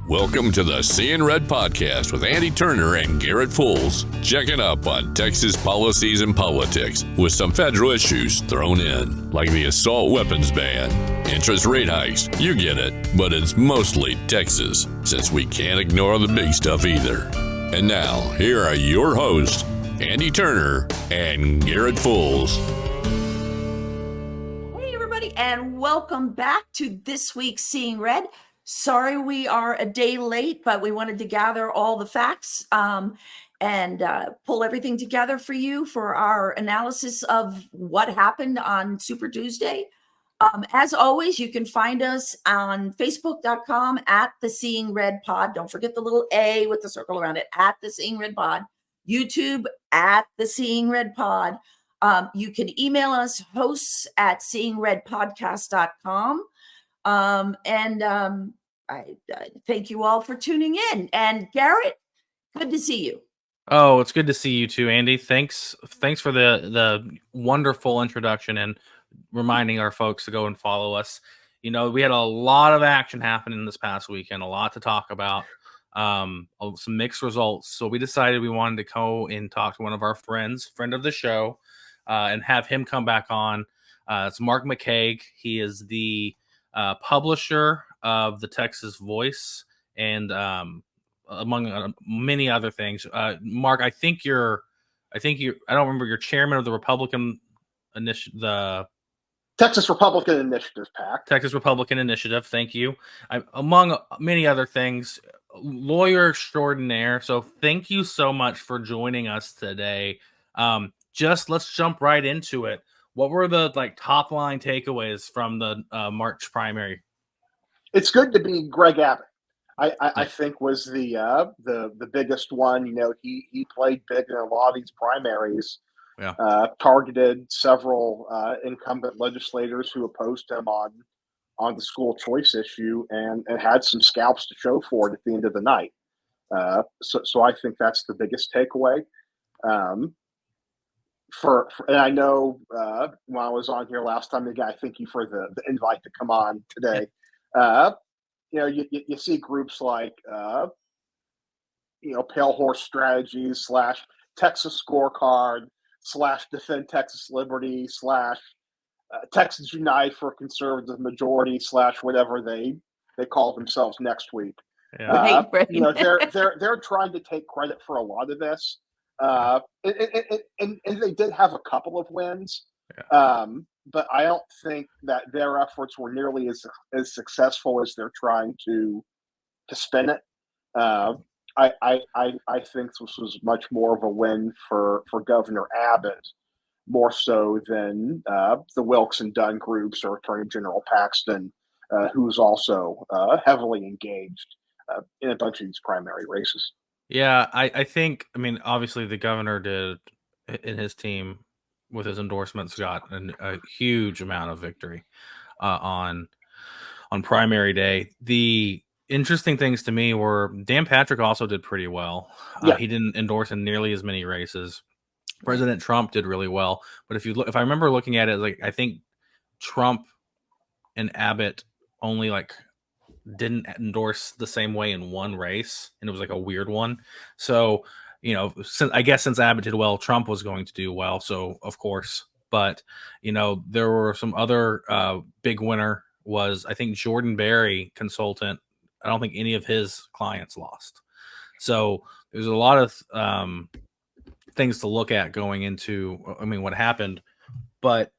Welcome to the Seeing Red podcast with Andi Turner and Garrett Fulce, checking up on Texas policies and politics with some federal issues thrown in, like the assault weapons ban, interest rate hikes, you get it, but it's mostly Texas, since we can't ignore the big stuff either. And now, here are your hosts, Andi Turner and Garrett Fulce. Hey everybody, and welcome back to this week's Seeing Red. Sorry we are a day late, but we wanted to gather all the facts and pull everything together for you for our analysis of what happened on Super Tuesday. As always, you can find us on Facebook.com at the Seeing Red Pod. Don't forget the little A with the circle around it, at the Seeing Red Pod. YouTube at the Seeing Red Pod. You can email us, hosts at seeingredpodcast.com. I thank you all for tuning in. And Garrett, good to see you. Oh, it's good to see you too, Andi. Thanks for the wonderful introduction and reminding our folks to go and follow us. You know, we had a lot of action happening this past weekend, a lot to talk about, some mixed results. So we decided we wanted to go and talk to one of our friend of the show, and have him come back on. It's Mark McCaig. He is the publisher of the Texas Voice and among many other things. Mark, I don't remember, you're chairman of the Republican Initiative, the Texas Republican Initiative PAC. Texas Republican Initiative. Thank you. Among many other things, lawyer extraordinaire. So thank you so much for joining us today. Let's jump right into it. What were the top line takeaways from the March primary? It's good to be Greg Abbott. I think was the biggest one. You know, he played big in a lot of these primaries. Yeah. Targeted several incumbent legislators who opposed him on the school choice issue, and had some scalps to show for it at the end of the night. So I think that's the biggest takeaway. And I know when I was on here last time, again, I thank you for the invite to come on today. You know, you see groups like Pale Horse Strategies / Texas Scorecard / Defend Texas Liberty / Texans Unite for Conservative Majority / whatever they call themselves next week. Yeah. Right. You know, they're trying to take credit for a lot of this. And they did have a couple of wins, but I don't think that their efforts were nearly as successful as they're trying to spin it. I think this was much more of a win for Governor Abbott, more so than the Wilkes and Dunn groups or Attorney General Paxton, who's also heavily engaged in a bunch of these primary races. Yeah, I think, obviously the governor did, in his team with his endorsements, got a huge amount of victory on primary day. The interesting things to me were Dan Patrick also did pretty well. Yeah. He didn't endorse in nearly as many races. President Trump did really well, but if I remember looking at it, I think Trump and Abbott only didn't endorse the same way in one race, and it was a weird one. So, since Abbott did well, Trump was going to do well. So of course, but there were some other big winner was, I think, Jordan Berry, consultant. I don't think any of his clients lost. So there's a lot of things to look at going into, what happened, but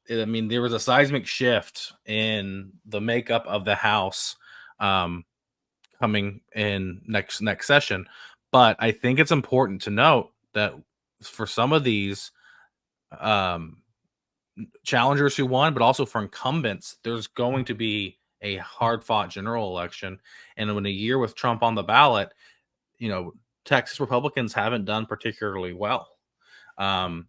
there was a seismic shift in the makeup of the House coming in next session. But I think it's important to note that for some of these challengers who won, but also for incumbents, there's going to be a hard-fought general election. And in a year with Trump on the ballot, Texas Republicans haven't done particularly well. I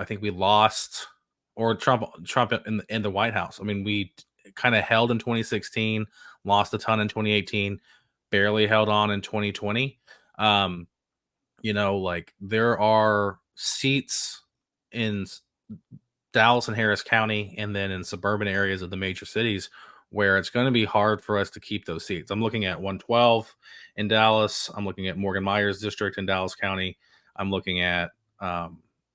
think we lost, or Trump in the White House. We kind of held in 2016, lost a ton in 2018, barely held on in 2020. There are seats in Dallas and Harris County, and then in suburban areas of the major cities where it's going to be hard for us to keep those seats. I'm looking at 112 in Dallas. I'm looking at Morgan Myers District in Dallas County. I'm looking at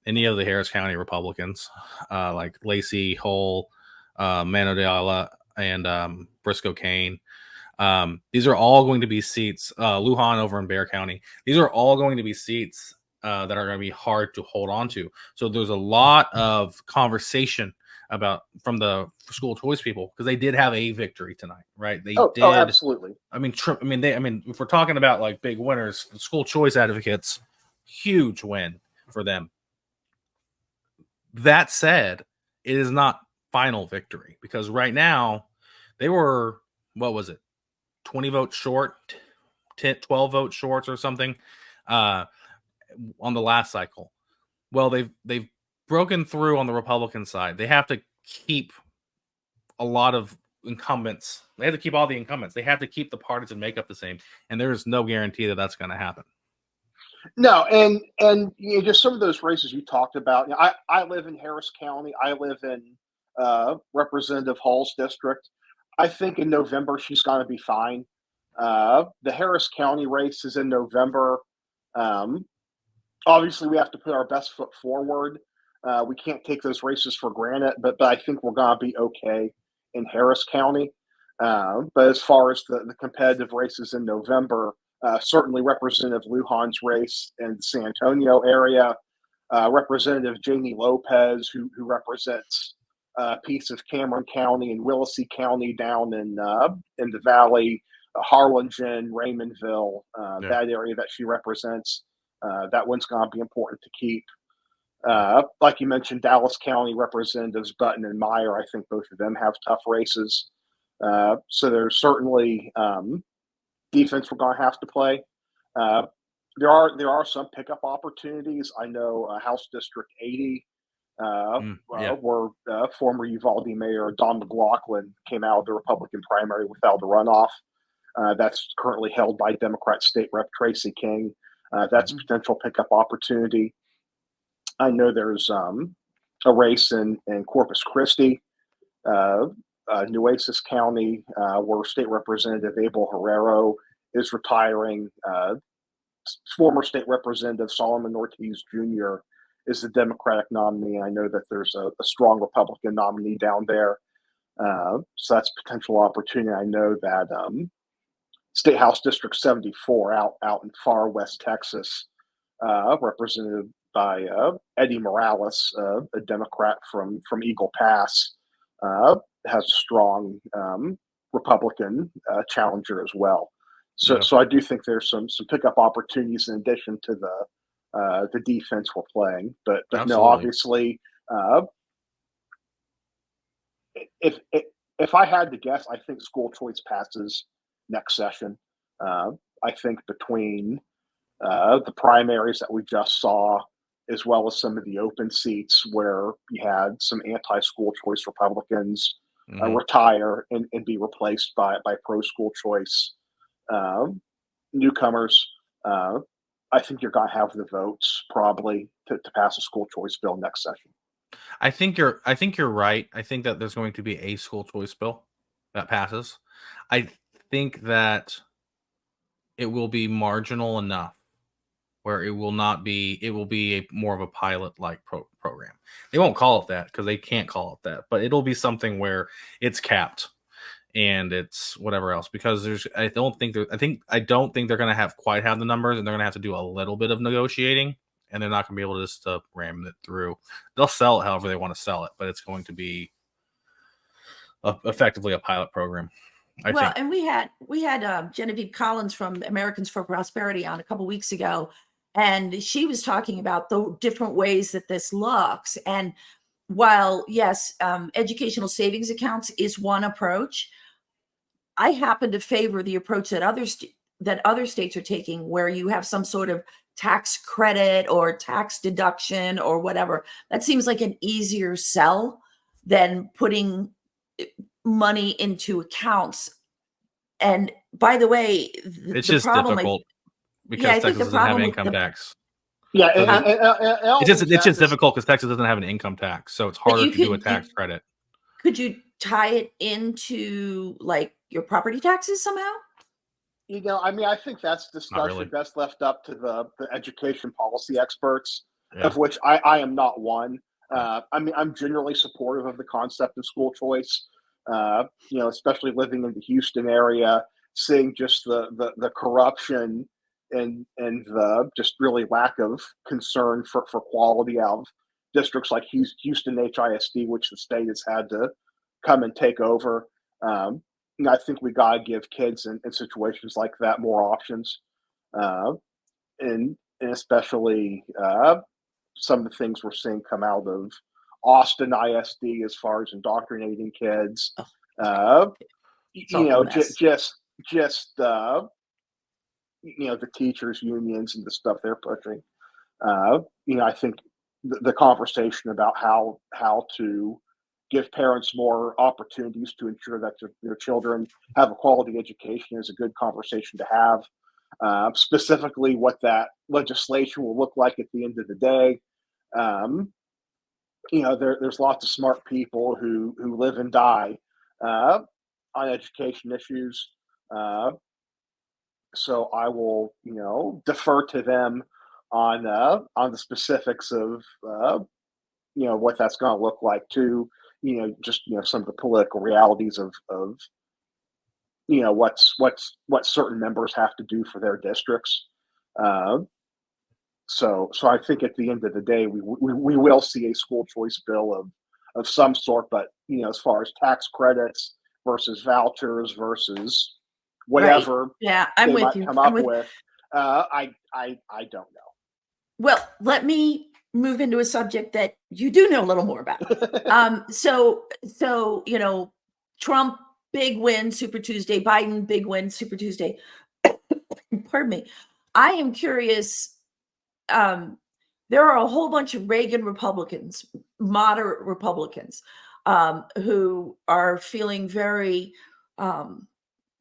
any of the Harris County Republicans, like Lacey, Hull, Manodala, and Briscoe Kane. These are all going to be seats. Lujan over in Bexar County. These are all going to be seats that are going to be hard to hold on to. So there's a lot of conversation about from the school choice people, because they did have a victory tonight, right? They did. Oh, absolutely. I mean, if we're talking about like big winners, the school choice advocates, huge win for them. That said, it is not final victory, because right now they were, what was it, 20 votes short, 12 votes short or something on the last cycle. Well, they've broken through on the Republican side. They have to keep a lot of incumbents. They have to keep all the incumbents. They have to keep the partisan makeup the same, and there is no guarantee that that's going to happen. No, and just some of those races you talked about. I live in Harris County. I live in Representative Hall's district. I think in November she's going to be fine. The Harris County race is in November. Obviously, we have to put our best foot forward. We can't take those races for granted, but I think we're going to be okay in Harris County. But as far as the competitive races in November, certainly Representative Lujan's race in the San Antonio area, Representative Jamie Lopez, who represents a piece of Cameron County and Willacy County down in the valley, Harlingen, Raymondville, that area that she represents. That one's going to be important to keep. Like you mentioned, Dallas County Representatives Button and Meyer, I think both of them have tough races. So there's certainly defense we're going to have to play. There are some pickup opportunities. I know House District 80, where former Uvalde Mayor Don McLaughlin came out of the Republican primary without a runoff. That's currently held by Democrat State Rep Tracy King. That's a potential pickup opportunity. I know there's a race in Corpus Christi, Nueces County, where State Representative Abel Herrero is retiring. Former State Representative Solomon Ortiz Jr. is the Democratic nominee. I know that there's a strong Republican nominee down there. So that's a potential opportunity. I know that State House District 74 out in far west Texas, represented by Eddie Morales, a Democrat from Eagle Pass, has a strong Republican challenger as well. So I do think there's some pickup opportunities in addition to the defense we're playing. But no, obviously, if I had to guess, I think school choice passes next session. I think between the primaries that we just saw, as well as some of the open seats where you had some anti-school choice Republicans retire and be replaced by pro-school choice newcomers, I think you're going to have the votes probably to pass a school choice bill next session. I think you're right. I think that there's going to be a school choice bill that passes. I think that it will be marginal enough where it will be more of a pilot-like program. They won't call it that because they can't call it that, but it'll be something where it's capped and it's whatever else, because I don't think they're going to quite have the numbers, and they're going to have to do a little bit of negotiating, and they're not going to be able to just ram it through. They'll sell it however they want to sell it, but it's going to be effectively a pilot program. I think. And we had Genevieve Collins from Americans for Prosperity on a couple weeks ago, and she was talking about the different ways that this looks. And while, yes, educational savings accounts is one approach, I happen to favor the approach that other states are taking, where you have some sort of tax credit or tax deduction or whatever. That seems like an easier sell than putting money into accounts. And by the way, it's just difficult because Texas doesn't have income tax. Yeah, it's just difficult because Texas doesn't have an income tax, so it's harder to do a tax credit. Could you tie it into like your property taxes somehow? I mean, I think that's discussion really. best left up to the education policy experts, Yeah. of which I am not one. I mean, I'm generally supportive of the concept of school choice. Especially living in the Houston area, seeing just the corruption and the just really lack of concern for quality out of districts like Houston HISD, which the state has had to come and take over. I think we got to give kids in situations like that more options, and especially some of the things we're seeing come out of Austin ISD as far as indoctrinating kids. It's all a mess. Just the teachers unions and the stuff they're pushing. I think the conversation about how to give parents more opportunities to ensure that their children have a quality education is a good conversation to have. Specifically, what that legislation will look like at the end of the day. There's lots of smart people who live and die on education issues. So I will, defer to them on the specifics of what that's going to look like too. Some of the political realities of what certain members have to do for their districts. So I think at the end of the day, we will see a school choice bill of some sort. But as far as tax credits versus vouchers versus whatever Right. Yeah, I'm they with might you. come I'm up with with, I don't know. Well, let me move into a subject that you do know a little more about. So Trump, big win, Super Tuesday. Biden, big win, Super Tuesday. Pardon me. I am curious. There are a whole bunch of Reagan Republicans, moderate Republicans, who are feeling very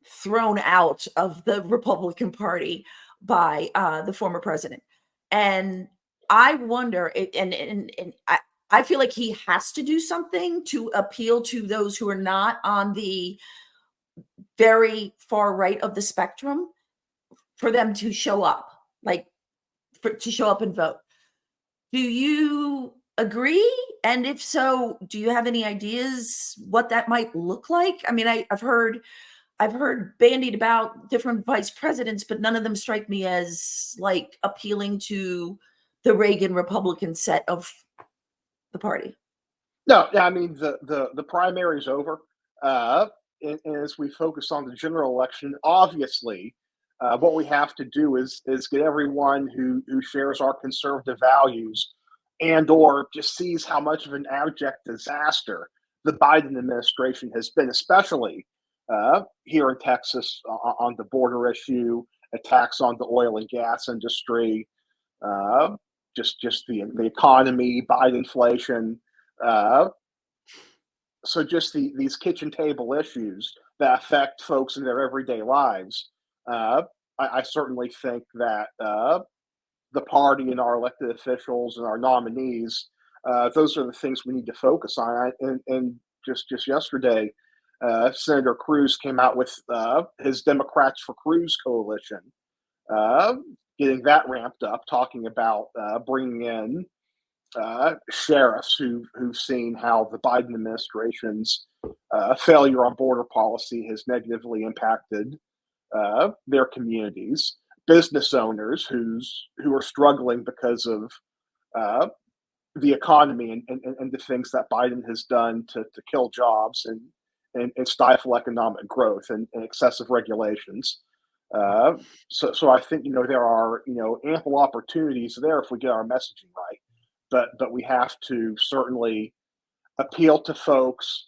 thrown out of the Republican Party by the former president. And I wonder, and I feel like he has to do something to appeal to those who are not on the very far right of the spectrum for them to show up, to show up and vote. Do you agree? And if so, do you have any ideas what that might look like? I mean, I've heard bandied about different vice presidents, but none of them strike me as like appealing to the Reagan Republican set of the party. No, I mean the primary is over, and as we focus on the general election, obviously, what we have to do is get everyone who shares our conservative values and or just sees how much of an abject disaster the Biden administration has been, especially here in Texas on the border issue, attacks on the oil and gas industry, just the economy, Biden inflation. So just these kitchen table issues that affect folks in their everyday lives. I certainly think that the party and our elected officials and our nominees, those are the things we need to focus on. And just yesterday, Senator Cruz came out with his Democrats for Cruz coalition, getting that ramped up, talking about bringing in sheriffs who've seen how the Biden administration's failure on border policy has negatively impacted their communities, business owners who are struggling because of the economy and the things that Biden has done to kill jobs and stifle economic growth and excessive regulations. So I think there are ample opportunities there if we get our messaging right. But we have to certainly appeal to folks,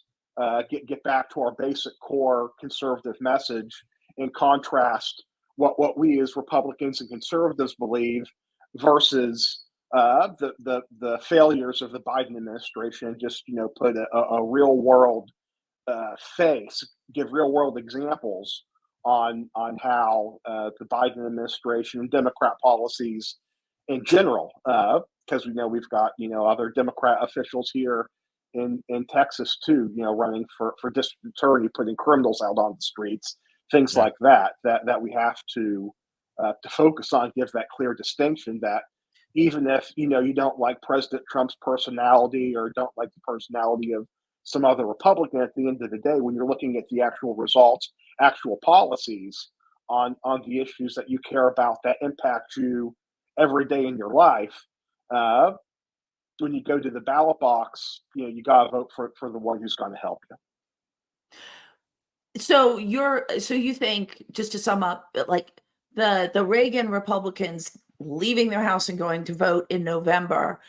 get back to our basic core conservative message, and contrast what we as Republicans and conservatives believe versus the failures of the Biden administration. Just put a real world face, give real world examples on how the Biden administration and Democrat policies in general, because we know we've got other Democrat officials here in Texas too, running for district attorney, putting criminals out on the streets, things like that we have to focus on, give that clear distinction that even if you don't like President Trump's personality or don't like the personality of some other Republican, at the end of the day, when you're looking at the actual results, actual policies on the issues that you care about that impact you every day in your life, when you go to the ballot box, you got to vote for the one who's going to help you. So you think, just to sum up, like the Reagan Republicans leaving their house and going to vote in November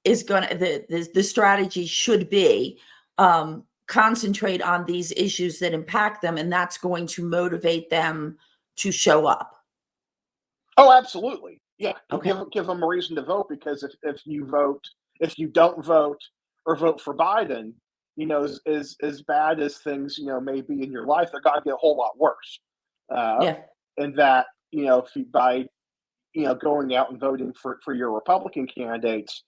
is going to, the strategy should be concentrate on these issues that impact them, and that's going to motivate them to show up. Oh, absolutely. Yeah. Okay. Give them a reason to vote, because if you don't vote or vote for Biden, as bad as things, may be in your life, they're going to get a whole lot worse. And that, if you, by, going out and voting for your Republican candidates,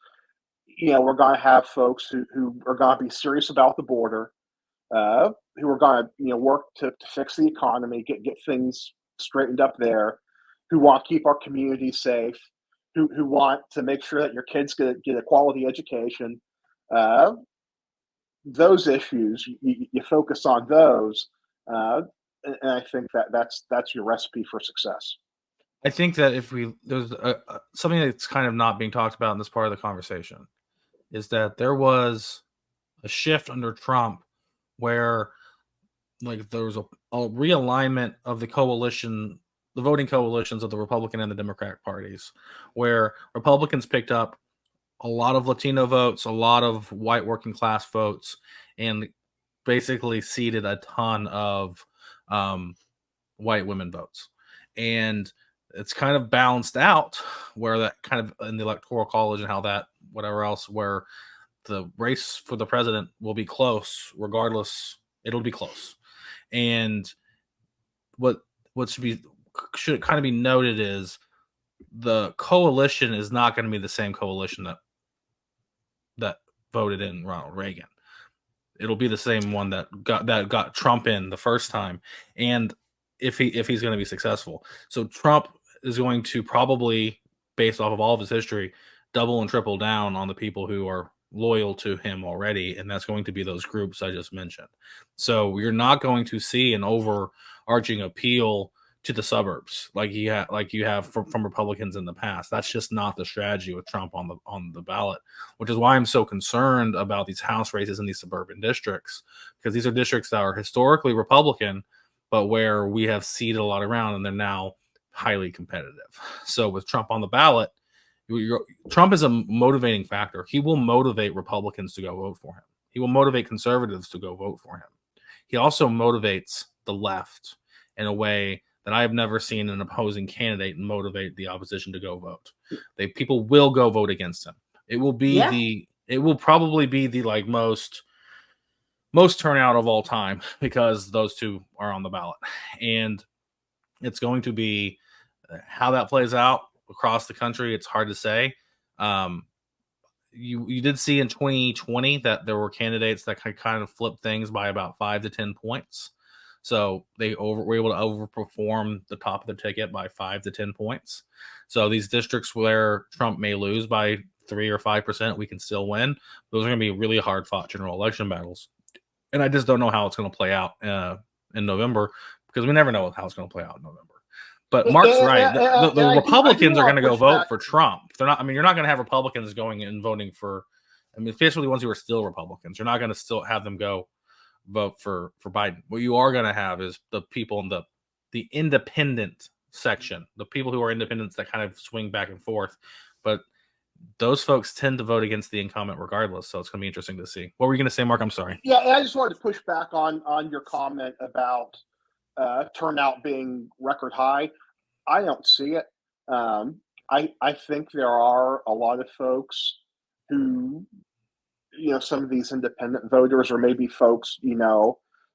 we're going to have folks who are going to be serious about the border, who are going to, work to fix the economy, get things straightened up there, who want to keep our community safe, who want to make sure that your kids get a quality education. Those issues, you focus on those, and I think that's your recipe for success. I think that if there's something that's kind of not being talked about in this part of the conversation, is that there was a shift under Trump where, like, there was a realignment of the coalition, the voting coalitions of the Republican and the Democratic parties, where Republicans picked up a lot of Latino votes, a lot of white working class votes, and basically ceded a ton of white women votes. And it's kind of balanced out where that kind of in the Electoral College and how that, whatever else, where the race for the president will be close regardless. It'll be close. And what should kind of be noted is the coalition is not going to be the same coalition that voted in Ronald Reagan. It'll be the same one that got Trump in the first time, and if he's going to be successful. So Trump is going to probably, based off of all of his history, double and triple down on the people who are loyal to him already, and that's going to be those groups I just mentioned. So you're not going to see an overarching appeal to the suburbs like you have from Republicans in the past. That's just not the strategy with Trump on the ballot, which is why I'm so concerned about these House races in these suburban districts, because these are districts that are historically Republican, but where we have ceded a lot around, and they're now highly competitive. So with Trump on the ballot, Trump is a motivating factor. He will motivate Republicans to go vote for him. He will motivate conservatives to go vote for him. He also motivates the left in a way that I have never seen an opposing candidate motivate the opposition to go vote. People will go vote against him. It will be it will probably be the most turnout of all time, because those two are on the ballot. And it's going to be how that plays out across the country. It's hard to say. You did see in 2020 that there were candidates that could kind of flip things by about 5 to 10 points. So they were able to overperform the top of the ticket by 5 to 10 points. So these districts where Trump may lose by 3 or 5%, we can still win. Those are going to be really hard fought general election battles. And I just don't know how it's going to play out in November, because we never know how it's going to play out in November. But Mark's right. The Republicans are going to go vote for Trump. They're not. I mean, you're not going to have Republicans going and voting for. I mean, especially the ones who are still Republicans. You're not going to still have them go vote for Biden. What you are going to have is the people in the independent section, the people who are independents that kind of swing back and forth. But those folks tend to vote against the incumbent regardless. So it's going to be interesting to see. What were you going to say, Mark? I'm sorry. Yeah, I just wanted to push back on your comment about turnout being record high. I don't see it. I think there are a lot of folks who, some of these independent voters, or maybe folks,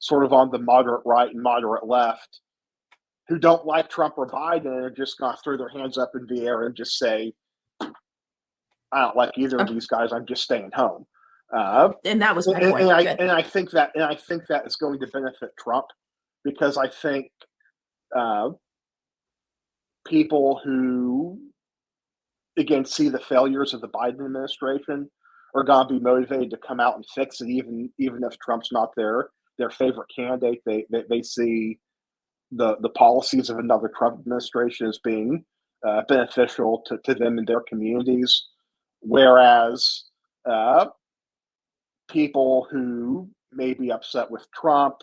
sort of on the moderate right and moderate left, who don't like Trump or Biden, and are just going to throw their hands up in the air and just say, I don't like either of these guys, I'm just staying home. And that was my point. And I think that is going to benefit Trump, because I think people who, again, see the failures of the Biden administration are going to be motivated to come out and fix it, even if Trump's not their favorite candidate. They see the policies of another Trump administration as being beneficial to them and their communities, whereas people who may be upset with Trump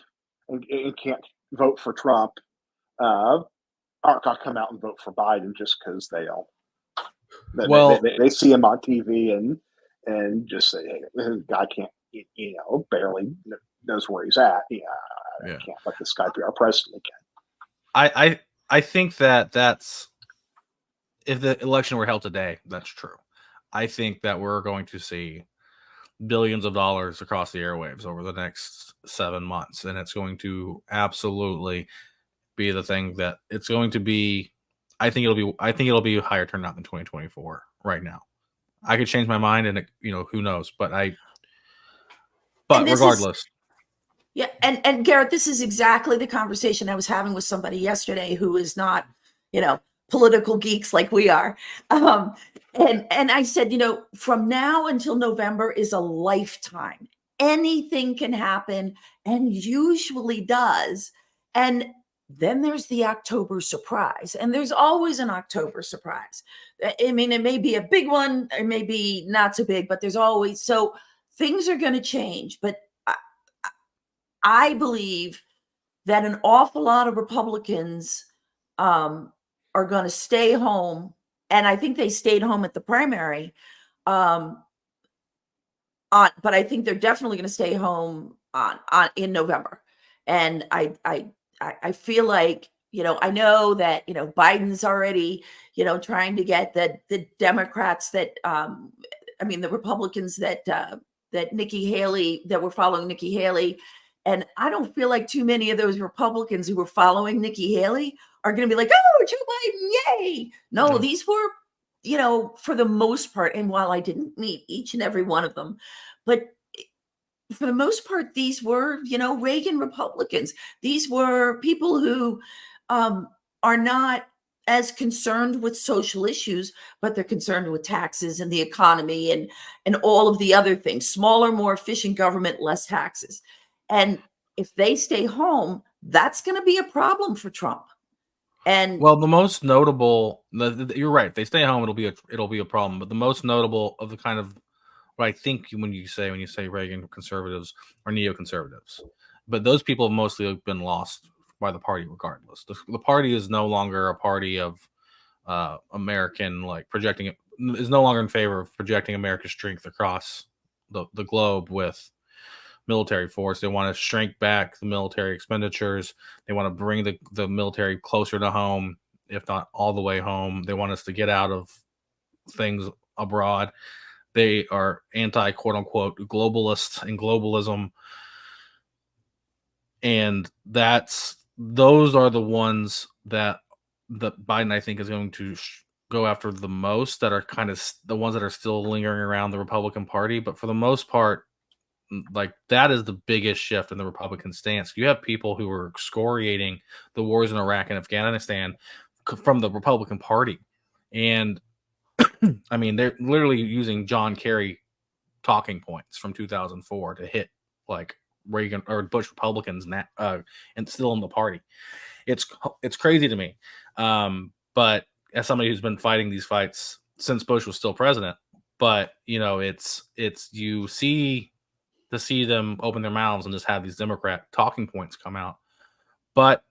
and can't vote for Trump aren't going to come out and vote for Biden just because they don't. They see him on TV and just say, hey, this guy can't, barely knows where he's at. I can't let this guy be our president again. I think that's, if the election were held today, that's true. I think that we're going to see billions of dollars across the airwaves over the next 7 months, and it's going to absolutely be the thing that it's going to be. I think it'll be a higher turnout than 2024 right now. I could change my mind, and who knows, but regardless. And Garrett, this is exactly the conversation I was having with somebody yesterday who is not, political geeks like we are. And I said, from now until November is a lifetime. Anything can happen, and usually does. And then there's the October surprise, and there's always an October surprise. I mean, it may be a big one, it may be not so big, but there's always, so things are going to change. But I believe that an awful lot of Republicans are going to stay home, and I think they stayed home at the primary. But I think they're definitely going to stay home in November, and I feel like, I know that, Biden's already, trying to get the Democrats that, the Republicans that Nikki Haley, that were following Nikki Haley. And I don't feel like too many of those Republicans who were following Nikki Haley are going to be like, oh, Joe Biden, yay. No, these were, for the most part, and while I didn't meet each and every one of them, but for the most part, these were, Reagan Republicans. These were people who are not as concerned with social issues, but they're concerned with taxes and the economy and all of the other things. Smaller, more efficient government, less taxes. And if they stay home, that's going to be a problem for Trump. And well, the most notable, you're right. If they stay home, it'll be a problem. But the most notable of the kind of what I think when you say Reagan conservatives or neoconservatives, but those people have mostly been lost by the party regardless. The party is no longer a party of American, projecting it, is no longer in favor of projecting America's strength across the globe with military force. They want to shrink back the military expenditures. They want to bring the military closer to home, if not all the way home. They want us to get out of things abroad. They are anti, quote unquote, globalists and globalism. And those are the ones that Biden, I think, is going to go after the most, that are kind of the ones that are still lingering around the Republican Party. But for the most part, that is the biggest shift in the Republican stance. You have people who are excoriating the wars in Iraq and Afghanistan from the Republican Party. And they're literally using John Kerry talking points from 2004 to hit Reagan or Bush Republicans and still in the party. It's crazy to me. But as somebody who's been fighting these fights since Bush was still president, but it's you see to see them open their mouths and just have these Democrat talking points come out. But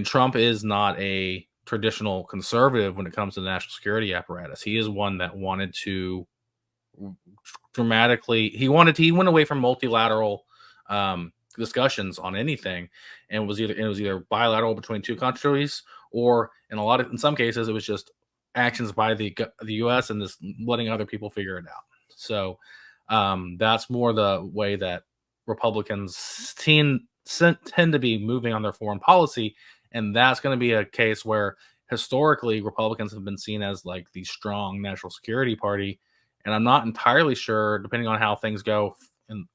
Trump is not a traditional conservative when it comes to the national security apparatus. He is one that wanted to dramatically, he went away from multilateral discussions on anything, and it was either bilateral between two countries, or in some cases it was just actions by the U.S. and just letting other people figure it out. So that's more the way that Republicans tend to be moving on their foreign policy. And that's going to be a case where historically Republicans have been seen as the strong national security party. And I'm not entirely sure, depending on how things go in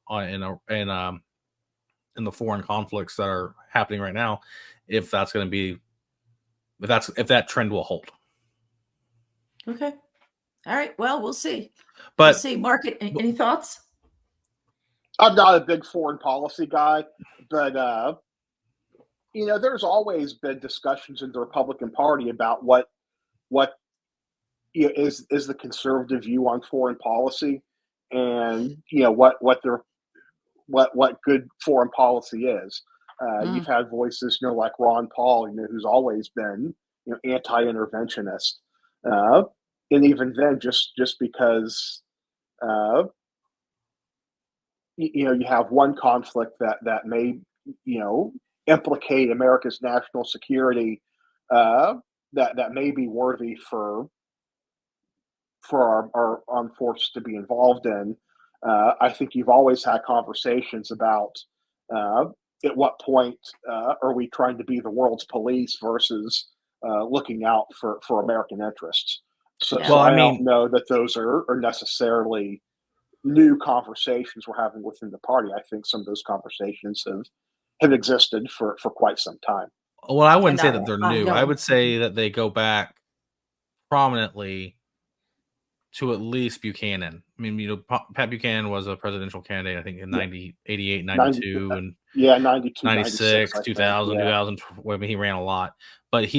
the foreign conflicts that are happening right now, if that's going to be, if that trend will hold. Okay. All right. Well, we'll see. But we'll see. Mark, any thoughts? I'm not a big foreign policy guy, but there's always been discussions in the Republican Party about what is the conservative view on foreign policy, and what good foreign policy is. You've had voices, like Ron Paul, who's always been anti-interventionist, and even then, just because you have one conflict that may implicate America's national security, that may be worthy for our armed forces to be involved in. I think you've always had conversations about at what point are we trying to be the world's police versus looking out for American interests. So I don't know that those are necessarily new conversations we're having within the party. I think some of those conversations have existed for quite some time. Well, I wouldn't say that they're new. I would say that they go back prominently to at least Buchanan. I mean, Pat Buchanan was a presidential candidate, I think, in 88, 92, and 92, 96, 2000, 2000. I mean, he ran a lot. But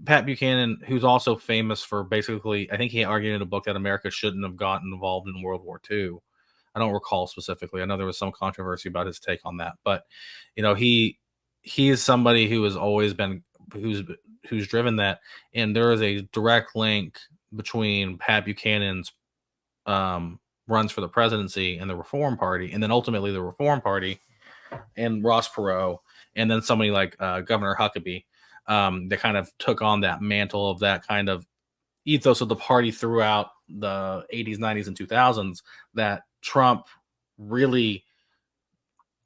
Pat Buchanan, who's also famous for basically, I think he argued in a book that America shouldn't have gotten involved in World War II. I don't recall specifically. I know there was some controversy about his take on that. But, he is somebody who has always been, who's driven that. And there is a direct link between Pat Buchanan's runs for the presidency and the Reform Party, and then ultimately the Reform Party and Ross Perot, and then somebody like Governor Huckabee, that kind of took on that mantle of that kind of ethos of the party throughout the 80s, 90s, and 2000s that Trump really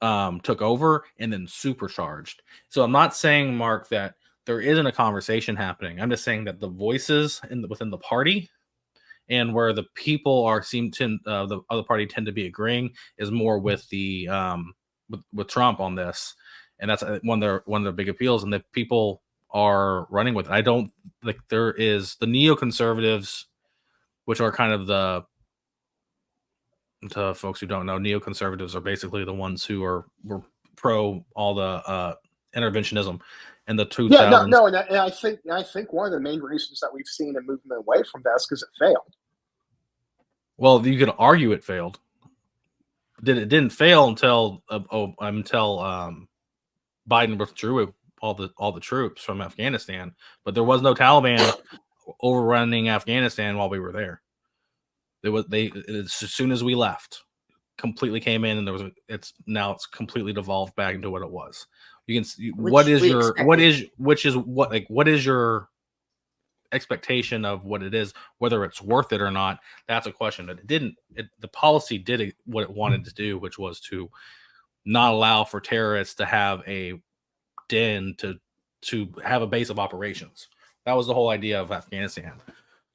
took over and then supercharged. So I'm not saying, Mark, that there isn't a conversation happening. I'm just saying that the voices within the party and where the people the other party tend to be agreeing is more with the with Trump on this, and that's one of their big appeals, and that people are running with it. I don't like there is the neoconservatives, which are kind of to folks who don't know, neoconservatives are basically the ones who were pro all the interventionism in the 2000s. And I think one of the main reasons that we've seen a movement away from that is because it failed. Well, you could argue it failed. It didn't fail until Biden withdrew all the troops from Afghanistan, but there was no Taliban overrunning Afghanistan while we were there. As soon as we left, completely came in, and it's completely devolved back into what it was. You can what is your expectation of what it is, whether it's worth it or not? That's a question. That the policy did what it wanted to do, which was to not allow for terrorists to have a den to have a base of operations. That was the whole idea of Afghanistan.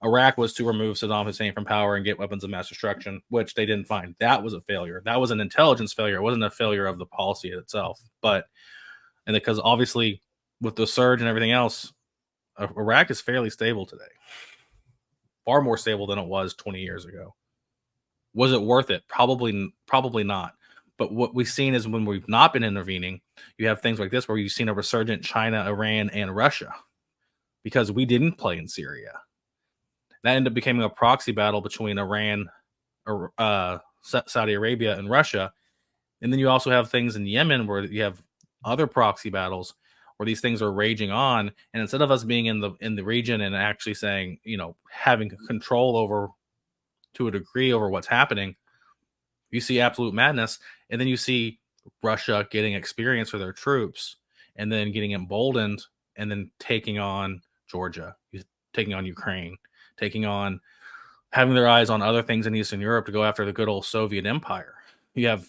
Iraq was to remove Saddam Hussein from power and get weapons of mass destruction, which they didn't find. That was a failure. That was an intelligence failure. It wasn't a failure of the policy itself. And because obviously with the surge and everything else, Iraq is fairly stable today. Far more stable than it was 20 years ago. Was it worth it? Probably not. But what we've seen is when we've not been intervening, you have things like this where you've seen a resurgent China, Iran, and Russia because we didn't play in Syria. That ended up becoming a proxy battle between Iran, Saudi Arabia, and Russia. And then you also have things in Yemen where you have other proxy battles where these things are raging on. And instead of us being in the region and actually saying, having control over to a degree over what's happening, you see absolute madness. And then you see Russia getting experience for their troops and then getting emboldened and then taking on Georgia, taking on Ukraine, having their eyes on other things in Eastern Europe to go after the good old Soviet Empire. You have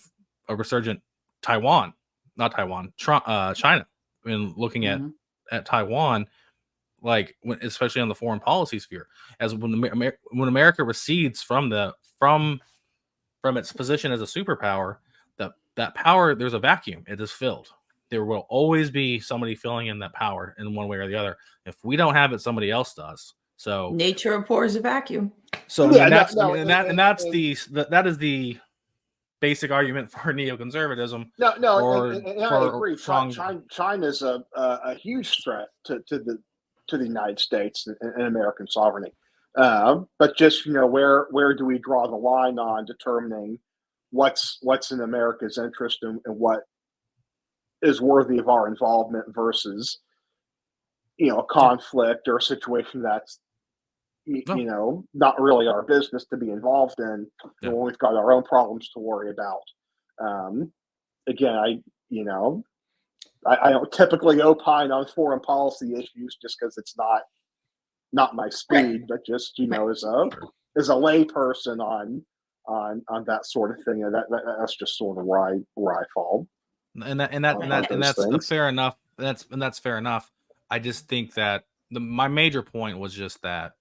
a resurgent China. I mean, looking at Taiwan, like especially on the foreign policy sphere, as when America recedes from its position as a superpower, that power, there's a vacuum. It is filled. There will always be somebody filling in that power in one way or the other. If we don't have it, somebody else does. So nature abhors a vacuum. So that is the basic argument for neoconservatism. I agree. China is a huge threat to the United States and American sovereignty. But just where do we draw the line on determining what's in America's interest and what is worthy of our involvement versus a conflict or a situation that's not really our business to be involved in when we've got our own problems to worry about. Again, I don't typically opine on foreign policy issues just because it's not my speed, but just as a lay person on that sort of thing, that's just sort of where I fall. And that's fair enough. That's fair enough. I just think that my major point was just that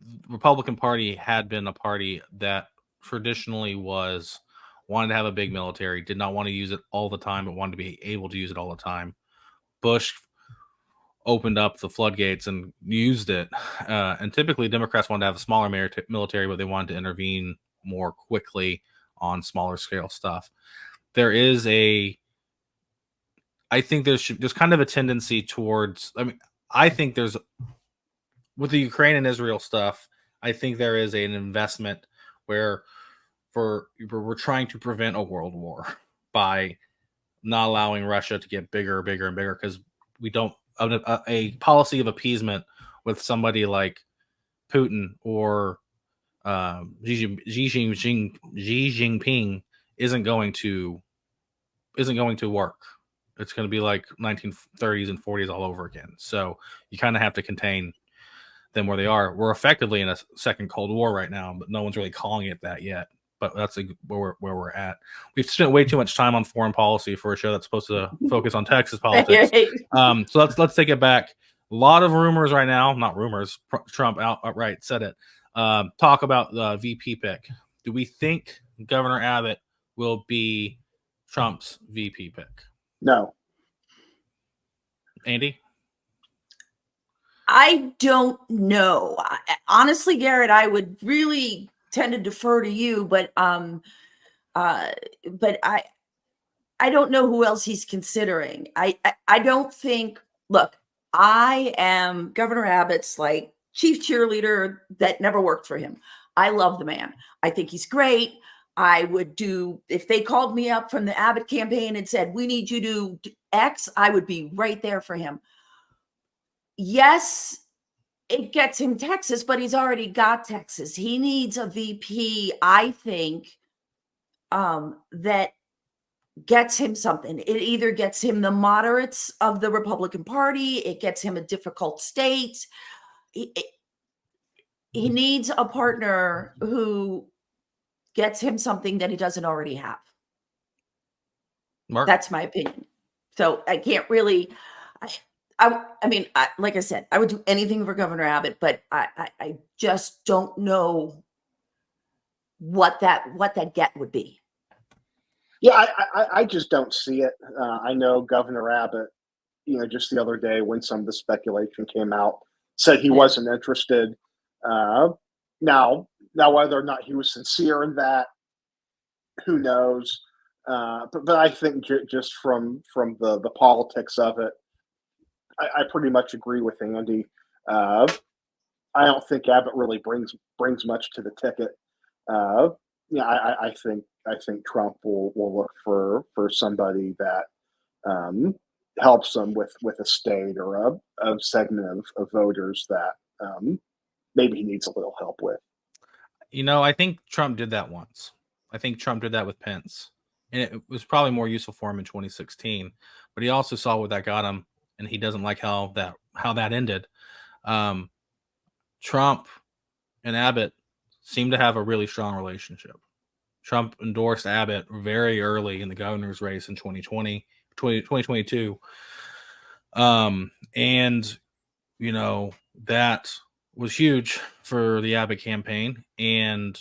the Republican Party had been a party that traditionally wanted to have a big military, did not want to use it all the time, but wanted to be able to use it all the time. Bush opened up the floodgates and used it. And typically Democrats wanted to have a smaller military, but they wanted to intervene more quickly on smaller scale stuff. I think there's kind of a tendency towards, I think there's, with the Ukraine and Israel stuff, I think there is an investment where we're trying to prevent a world war by not allowing Russia to get bigger, bigger, and bigger, because we don't a policy of appeasement with somebody like Putin or Xi Jinping isn't going to work. It's going to be like 1930s and 40s all over again. So you kind of have to contain them where they are. We're effectively in a second Cold War right now, but no one's really calling it that yet. But that's where we're at. We've spent way too much time on foreign policy for a show that's supposed to focus on Texas politics. So let's take it back. A lot of rumors right now, not rumors. Trump outright said it. Talk about the VP pick. Do we think Governor Abbott will be Trump's VP pick? No. Andi? I don't know. Honestly, Garrett, I would really tend to defer to you, but I don't know who else he's considering. I don't think. Look, I am Governor Abbott's like chief cheerleader that never worked for him. I love the man. I think he's great. I would do, if they called me up from the Abbott campaign and said, we need you to do X, I would be right there for him. Yes, it gets him Texas, but he's already got Texas. He needs a VP, I think, that gets him something. It either gets him the moderates of the Republican Party, it gets him a difficult state. He needs a partner who gets him something that he doesn't already have. Mark? That's my opinion. So I can't really, I mean, like I said, I would do anything for Governor Abbott, but I just don't know what that get would be. Yeah, I just don't see it. I know Governor Abbott, just the other day when some of the speculation came out, said he wasn't interested. Now whether or not he was sincere in that, who knows? But I think just from the politics of it, I pretty much agree with Andi. I don't think Abbott really brings much to the ticket. I think Trump will look for somebody that helps them with a state or a segment of voters that maybe he needs a little help with. I think Trump did that once. I think Trump did that with Pence. And it was probably more useful for him in 2016. But he also saw what that got him, and he doesn't like how that ended. Trump and Abbott seem to have a really strong relationship. Trump endorsed Abbott very early in the governor's race in 2022. And that was huge for the Abbott campaign. And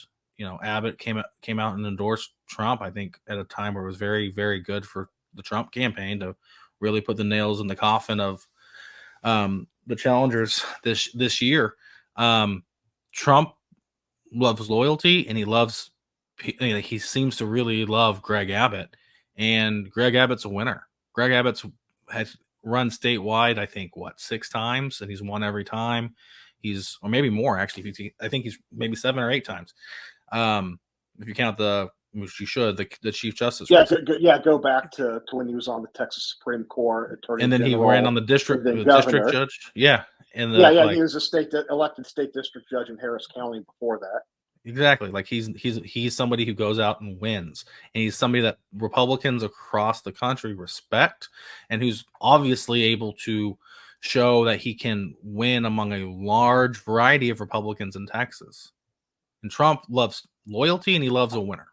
Abbott came out and endorsed Trump, I think, at a time where it was very, very good for the Trump campaign to really put the nails in the coffin of the challengers this year. Trump loves loyalty, and he seems to really love Greg Abbott, and Greg Abbott's a winner. Greg Abbott's has run statewide, I think, 6 times, and he's won every time. Or maybe more, actually. I think he's maybe 7 or 8 times. If you count which you should, the Chief Justice. Go back to when he was on the Texas Supreme Court Attorney and then General, he ran on the district judge. Yeah. He was a elected state district judge in Harris County before that. Exactly. Like he's somebody who goes out and wins, and he's somebody that Republicans across the country respect, and who's obviously able to show that he can win among a large variety of Republicans in Texas. And Trump loves loyalty, and he loves a winner.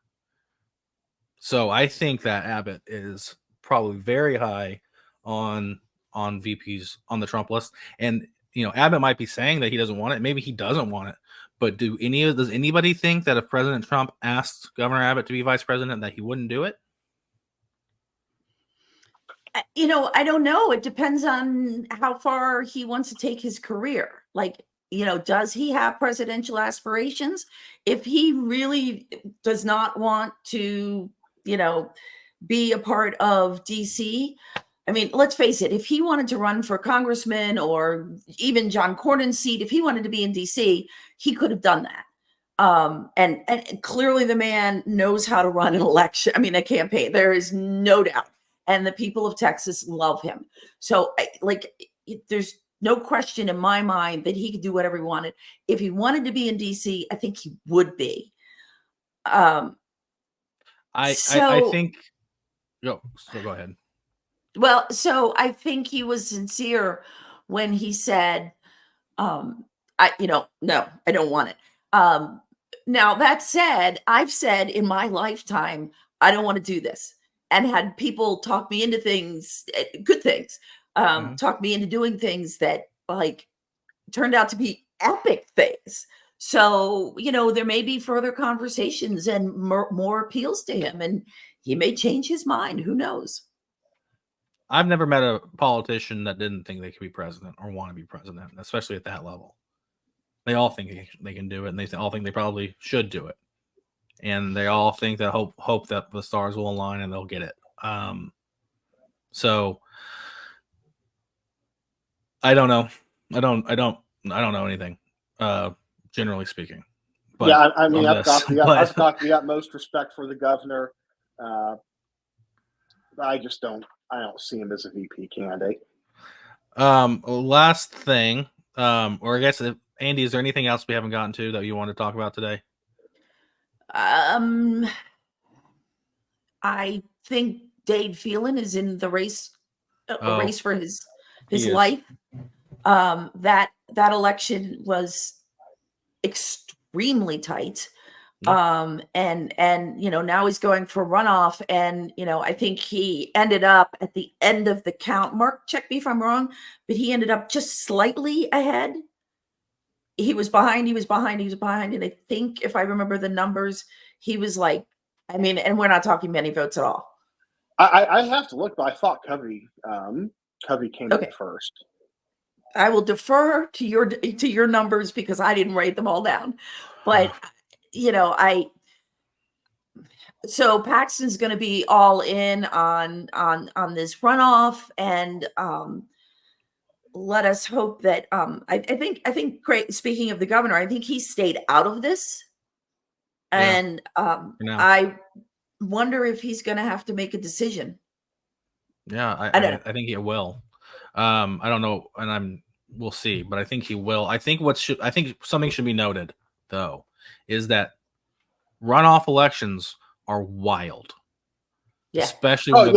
So I think that Abbott is probably very high on VPs on the Trump list. And Abbott might be saying that he doesn't want it. Maybe he doesn't want it. But does anybody think that if President Trump asked Governor Abbott to be vice president, that he wouldn't do it? I don't know. It depends on how far he wants to take his career. Does he have presidential aspirations? If he really does not want to, be a part of DC, I mean, let's face it, if he wanted to run for congressman or even John Cornyn's seat, if he wanted to be in DC, he could have done that. And clearly the man knows how to run an election. I mean, a campaign. There is no doubt. And the people of Texas love him. So there's no question in my mind that he could do whatever he wanted. If he wanted to be in DC, I think he would be. I think. So go ahead. Well, so I think he was sincere when he said, no, I don't want it. Now, that said, I've said in my lifetime, I don't want to do this, and had people talk me into things, good things, talk me into doing things that turned out to be epic things. So, there may be further conversations and more appeals to him, and he may change his mind. Who knows? I've never met a politician that didn't think they could be president or want to be president, especially at that level. They all think they can do it, and they all think they probably should do it. And they all think that hope that the stars will align and they'll get it. So I don't know. I don't know anything, generally speaking. But yeah, I mean, I've got the utmost respect for the governor. I don't see him as a VP candidate. Last thing, or I guess, Andi, is there anything else we haven't gotten to that you want to talk about today? I think Dade Phelan is in the race for his life. That election was extremely tight. And now he's going for runoff, and I think he ended up at the end of the count. Mark, check me if I'm wrong, but he ended up just slightly ahead. He was behind, and I think, if I remember the numbers, he was and we're not talking many votes at all. I have to look, but I thought Covey came in first. I will defer to your numbers because I didn't write them all down, but so Paxton's going to be all in on this runoff, and let us hope that I think great. Speaking of the governor, I think he stayed out of this, and I wonder if he's going to have to make a decision. Yeah, I think he will. I don't know, and we'll see, but I think he will. I think something should be noted though is that runoff elections are wild. Yeah. Especially when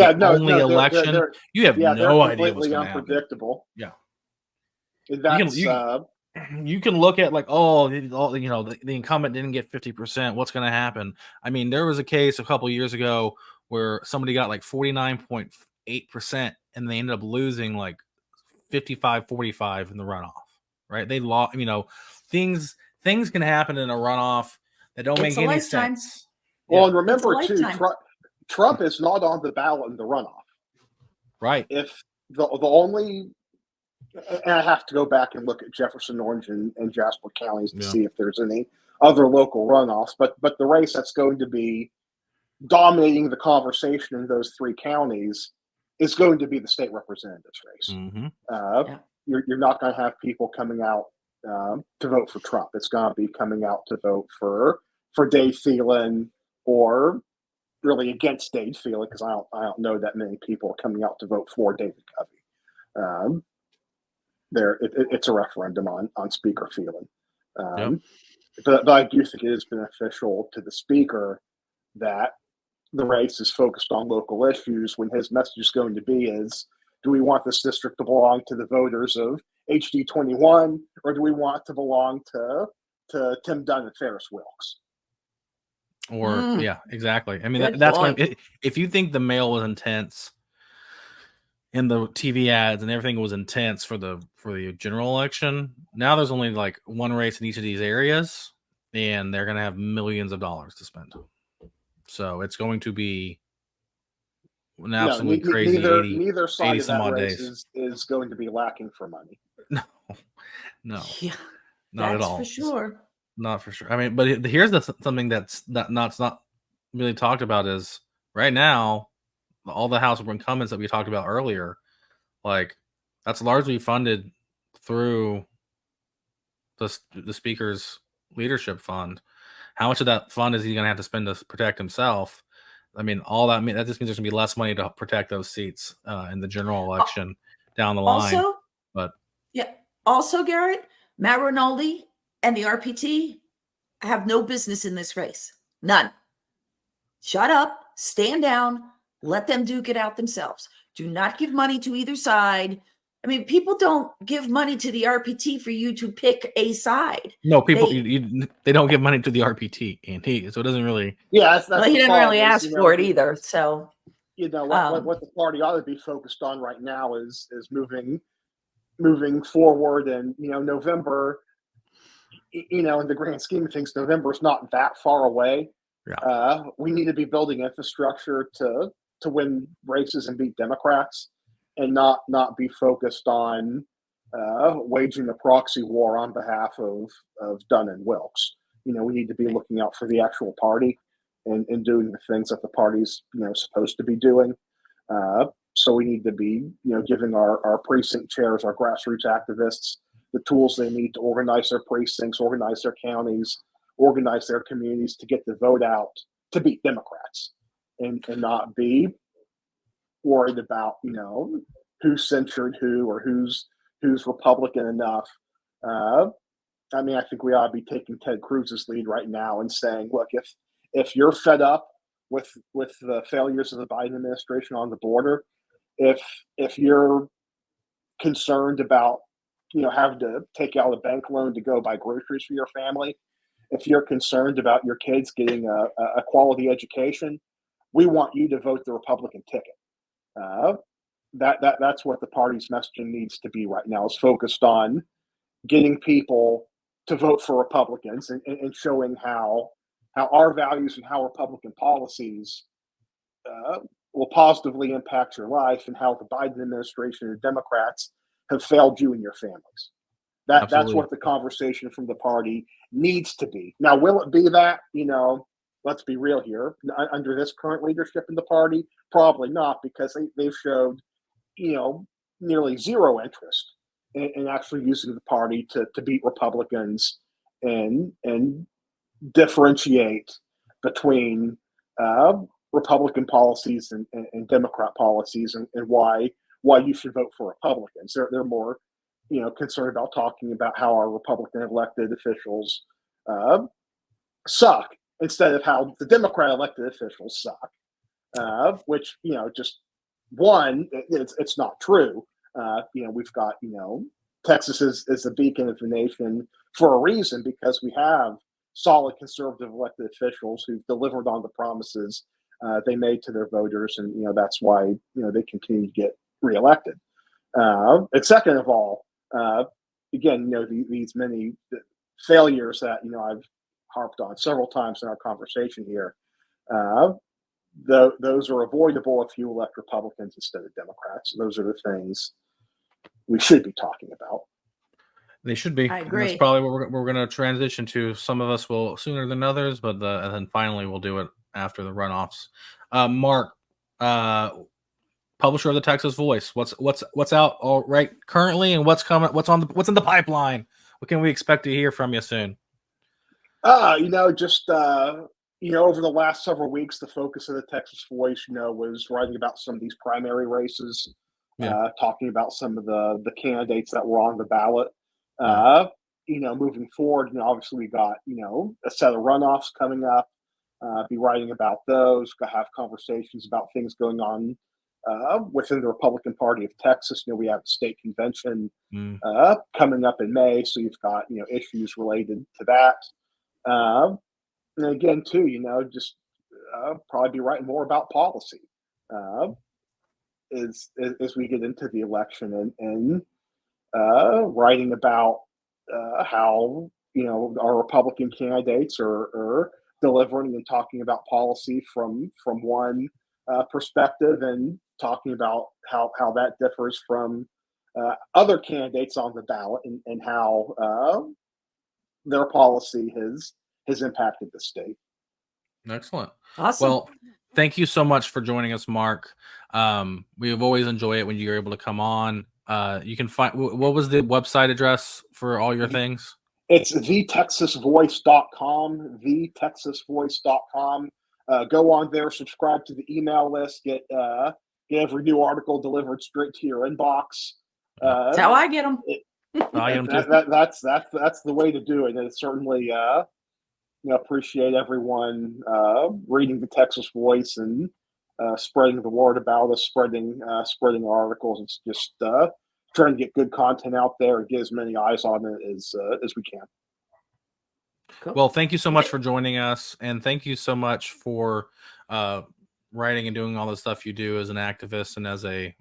election. You have no idea what's going to happen. Unpredictable. Yeah. You can look at the incumbent didn't get 50%. What's going to happen? I mean, there was a case a couple years ago where somebody got 49.8% and they ended up losing 55-45 in the runoff, right? They lost, things can happen in a runoff that don't It's make a any lifetime. sense. Well, Yeah. and remember It's a too, lifetime. Trump is not on the ballot in the runoff. Right. If the only, and I have to go back and look at Jefferson, Orange, and Jasper counties to see if there's any other local runoffs. But the race that's going to be dominating the conversation in those three counties is going to be the state representatives race. Mm-hmm. You're not going to have people coming out to vote for Trump. It's going to be coming out to vote for Dave Thielen, or really against Dave Thielen, because I don't know that many people are coming out to vote for David Covey. It's a referendum on Speaker Thielen. But I do think it is beneficial to the speaker that the race is focused on local issues, when his message is going to be is, do we want this district to belong to the voters of HD 21, or do we want it to belong to Tim Dunn and Ferris Wilkes? Or yeah, exactly. I mean, Good that's point. what if you think the mail was intense and the TV ads and everything was intense for the general election, now there's only like one race in each of these areas, and they're going to have millions of dollars to spend. So it's going to be an absolutely crazy neither side 80 of some that odd race days. is going to be lacking for money. No, Yeah, not at that's all. for sure. Not for sure. I mean, but here's something that's not really talked about is right now, all the House of Incumbents that we talked about earlier, like that's largely funded through the speaker's leadership fund. How much of that fund is he going to have to spend to protect himself? I mean, all that just means there's going to be less money to protect those seats in the general election down the line. Also, Garrett, Matt Rinaldi and the RPT have no business in this race. None. Shut up, stand down, let them duke it out themselves. Do not give money to either side. I mean, people don't give money to the RPT for you to pick a side. No, people they don't give money to the RPT, Andi, so it doesn't really. Yeah, that's he didn't really ask for it either. So what the party ought to be focused on right now is moving forward, and November. In the grand scheme of things, November is not that far away. Yeah. We need to be building infrastructure to win races and beat Democrats, and not be focused on waging a proxy war on behalf of Dunn and Wilkes. We need to be looking out for the actual party and doing the things that the party's supposed to be doing. So we need to be giving our precinct chairs, our grassroots activists, the tools they need to organize their precincts, organize their counties, organize their communities to get the vote out to beat Democrats, and not be worried about who censured who, or who's Republican enough. I mean, I think we ought to be taking Ted Cruz's lead right now and saying, look, if you're fed up with the failures of the Biden administration on the border, if you're concerned about having to take out a bank loan to go buy groceries for your family, if you're concerned about your kids getting a quality education, we want you to vote the Republican ticket. That's what the party's messaging needs to be right now, is focused on getting people to vote for Republicans, and showing how our values and how Republican policies will positively impact your life, and how the Biden administration and Democrats have failed you and your families. That's what the conversation from the party needs to be. Now, will it be that? Let's be real here. Under this current leadership in the party, probably not, because they've showed, nearly zero interest in actually using the party to beat Republicans and differentiate between Republican policies and Democrat policies, and why you should vote for Republicans. They're more, concerned about talking about how our Republican elected officials suck, instead of how the Democrat elected officials suck, which, just one, it's not true. We've got, Texas is the beacon of the nation for a reason, because we have solid conservative elected officials who've delivered on the promises they made to their voters, and that's why they continue to get reelected. And second of all, again, these many failures that I've harped on several times in our conversation here. Those are avoidable if you elect Republicans instead of Democrats. Those are the things we should be talking about. They should be. I agree. That's probably what we're going to transition to. Some of us will sooner than others, but and then finally we'll do it after the runoffs. Mark, publisher of the Texas Voice. What's out all right currently, and what's coming? What's in the pipeline? What can we expect to hear from you soon? Over the last several weeks, the focus of the Texas Voice, was writing about some of these primary races, talking about some of the candidates that were on the ballot. Moving forward, obviously we got, a set of runoffs coming up, be writing about those, have conversations about things going on within the Republican Party of Texas. We have a state convention coming up in May, so you've got, issues related to that. And again, too, just probably be writing more about policy as we get into the election and writing about how our Republican candidates are delivering and talking about policy from one perspective, and talking about how that differs from other candidates on the ballot, and how their policy has impacted the state. Excellent. Awesome. Well, thank you so much for joining us, Mark. We have always enjoyed it when you're able to come on. You can find, what was the website address for all your things? It's thetexasvoice.com, thetexasvoice.com. Go on there, subscribe to the email list, get every new article delivered straight to your inbox. That's how I get them. That's the way to do it. And it's certainly, appreciate everyone reading the Texas Voice and spreading the word about us, spreading articles. It's just trying to get good content out there and get as many eyes on it as we can. Cool. Well, thank you so much for joining us, and thank you so much for writing and doing all the stuff you do as an activist and as a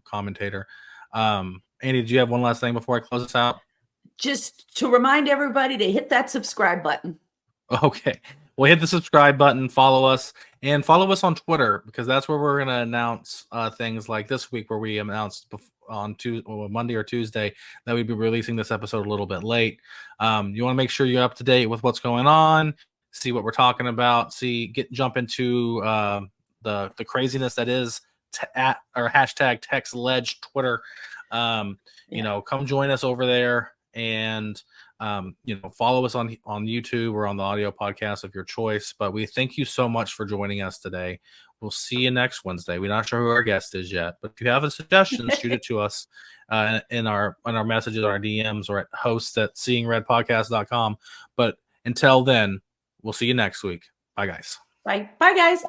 commentator. Andi, did you have one last thing before I close this out? Just to remind everybody to hit that subscribe button. Okay. Well, hit the subscribe button, follow us, and follow us on Twitter, because that's where we're going to announce things like this week, where we announced on Monday or Tuesday that we'd be releasing this episode a little bit late. You want to make sure you're up to date with what's going on, see what we're talking about, jump into the craziness that is hashtag TexLedge Twitter. Come join us over there, and follow us on YouTube or on the audio podcast of your choice. But we thank you so much for joining us today. We'll see you next Wednesday. We're not sure who our guest is yet, but if you have a suggestion, shoot it to us in our messages, our DMs, or at hosts@seeingredpodcast.com. But until then, we'll see you next week. Bye, guys. Bye, guys.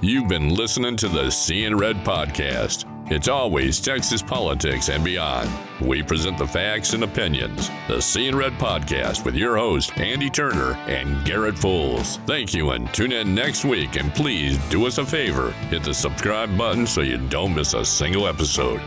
You've been listening to the Seeing Red podcast. It's always Texas politics and beyond. We present the facts and opinions. The Seeing Red podcast with your host, Andi Turner and Garrett Fulce. Thank you, and tune in next week. And please do us a favor, hit the subscribe button so you don't miss a single episode.